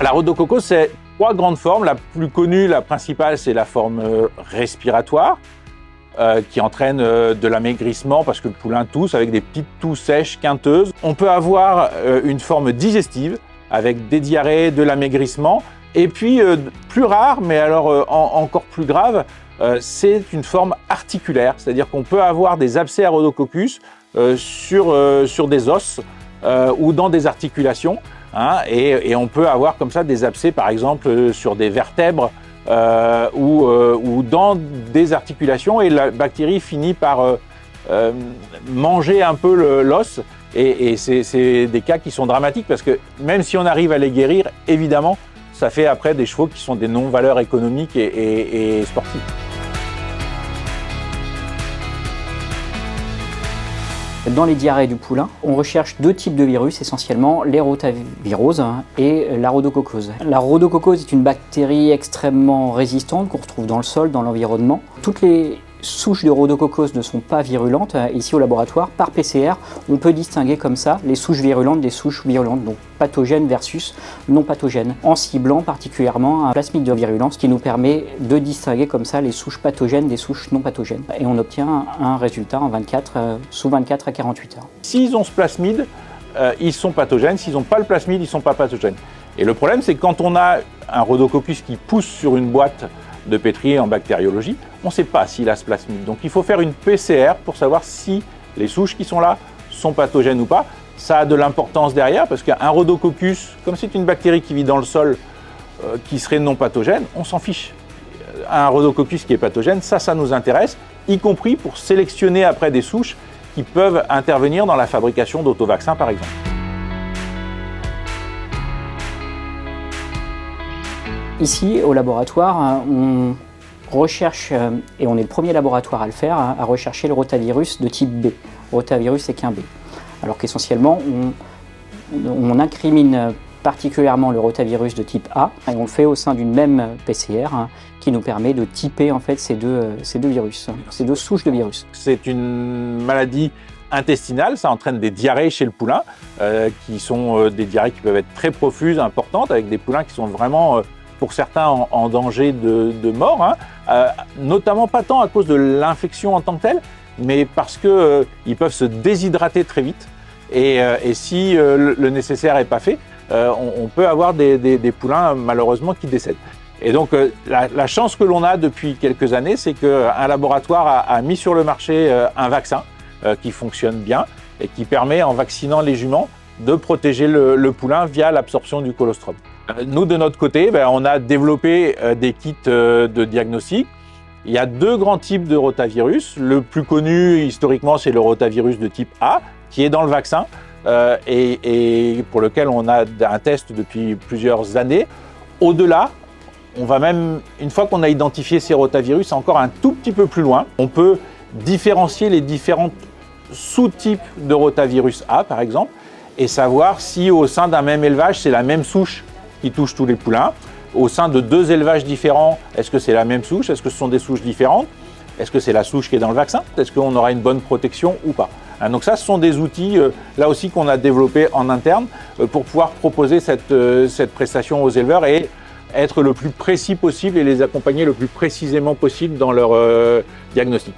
La rhodococose, c'est 3 grandes formes. La plus connue, la principale, c'est la forme respiratoire, qui entraîne de l'amaigrissement parce que le poulain tousse avec des petites toux sèches, quinteuses. On peut avoir une forme digestive avec des diarrhées, de l'amaigrissement. Et puis, plus rare, mais alors encore plus grave, c'est une forme articulaire, c'est-à-dire qu'on peut avoir des abcès à rhodococcus sur des os ou dans des articulations, hein, et on peut avoir comme ça des abcès, par exemple, sur des vertèbres ou dans des articulations, et la bactérie finit par manger un peu l'os, et c'est des cas qui sont dramatiques parce que même si on arrive à les guérir, évidemment, ça fait après des chevaux qui sont des non-valeurs économiques et sportives. Dans les diarrhées du poulain, on recherche 2 types de virus essentiellement, les rotaviroses et la rhodococose. La rhodococose est une bactérie extrêmement résistante qu'on retrouve dans le sol, dans l'environnement. Toutes les souches de rhodococose ne sont pas virulentes. Ici au laboratoire, par PCR, on peut distinguer comme ça les souches virulentes des souches virulentes, donc pathogènes versus non pathogènes, en ciblant particulièrement un plasmide de virulence qui nous permet de distinguer comme ça les souches pathogènes des souches non pathogènes. Et on obtient un résultat en sous 24 à 48 heures. S'ils ont ce plasmide, ils sont pathogènes. S'ils n'ont pas le plasmide, ils ne sont pas pathogènes. Et le problème, c'est que quand on a un rhodococcus qui pousse sur une boîte de pétri en bactériologie, on ne sait pas s'il a ce plasmide. Donc il faut faire une PCR pour savoir si les souches qui sont là sont pathogènes ou pas. Ça a de l'importance derrière parce qu'un rhodococcus, comme c'est une bactérie qui vit dans le sol, qui serait non pathogène, on s'en fiche. Un rhodococcus qui est pathogène, ça nous intéresse, y compris pour sélectionner après des souches qui peuvent intervenir dans la fabrication d'autovaccins par exemple. Ici, au laboratoire, on recherche, et on est le premier laboratoire à le faire, à rechercher le rotavirus de type B, rotavirus équin B. Alors qu'essentiellement, on incrimine particulièrement le rotavirus de type A, et on le fait au sein d'une même PCR qui nous permet de typer en fait ces deux virus, ces 2 souches de virus. C'est une maladie intestinale, ça entraîne des diarrhées chez le poulain, qui sont des diarrhées qui peuvent être très profuses, importantes, avec des poulains qui sont vraiment pour certains en danger de mort, hein, notamment pas tant à cause de l'infection en tant que telle, mais parce qu'ils peuvent se déshydrater très vite, et si le nécessaire n'est pas fait, on peut avoir des poulains malheureusement qui décèdent. Et donc la chance que l'on a depuis quelques années, c'est qu'un laboratoire a mis sur le marché un vaccin qui fonctionne bien et qui permet, en vaccinant les juments, de protéger le poulain via l'absorption du colostrum. Nous, de notre côté, on a développé des kits de diagnostic. Il y a 2 grands types de rotavirus. Le plus connu historiquement, c'est le rotavirus de type A, qui est dans le vaccin et pour lequel on a un test depuis plusieurs années. Au-delà, on va même, une fois qu'on a identifié ces rotavirus, encore un tout petit peu plus loin. On peut différencier les différents sous-types de rotavirus A, par exemple, et savoir si au sein d'un même élevage, c'est la même souche qui touche tous les poulains. Au sein de 2 élevages différents, est-ce que c'est la même souche? Est-ce que ce sont des souches différentes? Est-ce que c'est la souche qui est dans le vaccin? Est-ce qu'on aura une bonne protection ou pas? Donc ça, ce sont des outils, là aussi, qu'on a développés en interne pour pouvoir proposer cette prestation aux éleveurs et être le plus précis possible et les accompagner le plus précisément possible dans leur diagnostic.